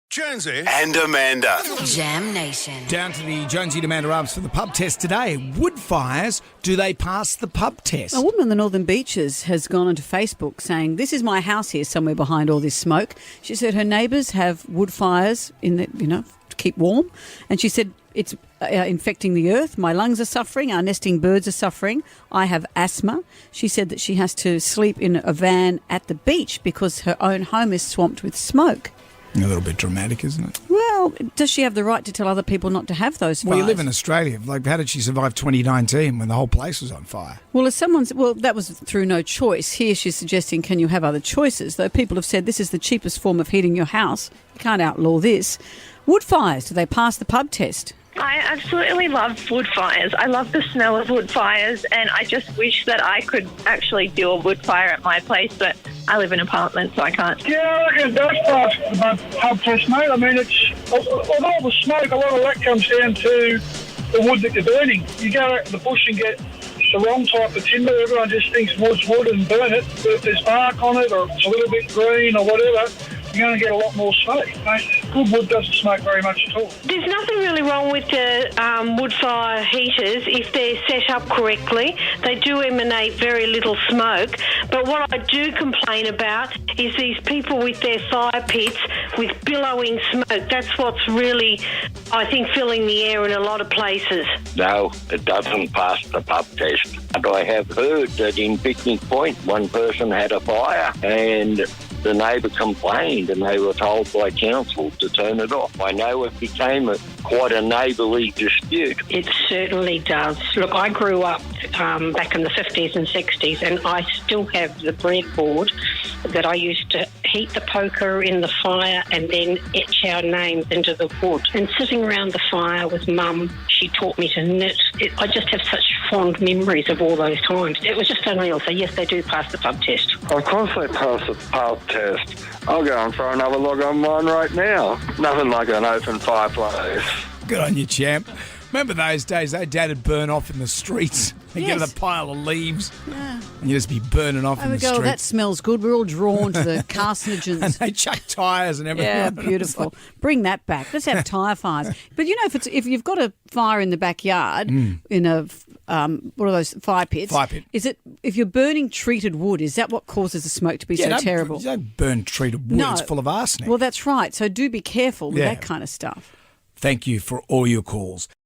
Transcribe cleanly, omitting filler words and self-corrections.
Jonesy and Amanda. Jam Nation. Down to the Jonesy and Amanda Arms for the pub test today. Woodfires, do they pass the pub test? A woman on the Northern Beaches has gone onto Facebook saying, "This is my house here somewhere behind all this smoke." She said her neighbours have wood fires in the, to keep warm. And she said, it's infecting the earth. My lungs are suffering. Our nesting birds are suffering. I have asthma. She said that she has to sleep in a van at the beach because her own home is swamped with smoke. A little bit dramatic, isn't it? Well, does she have the right to tell other people not to have those fires? Well, you live in Australia. How did she survive 2019 when the whole place was on fire? Well, that was through no choice. Here she's suggesting, can you have other choices? Though people have said this is the cheapest form of heating your house. You can't outlaw this. Wood fires, do they pass the pub test? I absolutely love wood fires. I love the smell of wood fires, and I just wish that I could actually do a wood fire at my place, but I live in an apartment, so I can't. Yeah, I reckon it does pass the pub test, mate. I mean, with all the smoke, a lot of that comes down to the wood that you're burning. You go out in the bush and get the wrong type of timber. Everyone just thinks wood's wood and burn it, but if there's bark on it or it's a little bit green or whatever, you're going to get a lot more smoke, mate. Good wood doesn't smoke very much at all. There's nothing really wrong with the wood fire heaters if they're set up correctly. They do emanate very little smoke. But what I do complain about is these people with their fire pits with billowing smoke. That's what's really, I think, filling the air in a lot of places. No, it doesn't pass the pub test. But I have heard that in Picnic Point, one person had a fire and the neighbour complained and they were told by council to turn it off. I know it became quite a neighbourly dispute. It certainly does. Look, I grew up back in the 50s and 60s, and I still have the breadboard that I used to heat the poker in the fire and then etch our names into the wood. And sitting around the fire with Mum, she taught me to knit. I just have such fond memories of all those times. It was just unreal. So yes, they do pass the pub test. Of course they pass the pub test. I'll go and throw another log on mine right now. Nothing like an open fireplace. Good on you, champ. Remember those days, Dad'd burn off in the streets. They'd get a pile of leaves and you'd just be burning off in the streets. That smells good. We're all drawn to the carcinogens. And they chuck tyres and everything. Yeah, beautiful. Bring that back. Let's have tyre fires. But if you've got a fire in the backyard in a what are those fire pits? Fire pit. Is it if you're burning treated wood? Is that what causes the smoke to be so terrible? You don't burn treated wood. No. It's full of arsenic. Well, that's right. So do be careful with that kind of stuff. Thank you for all your calls.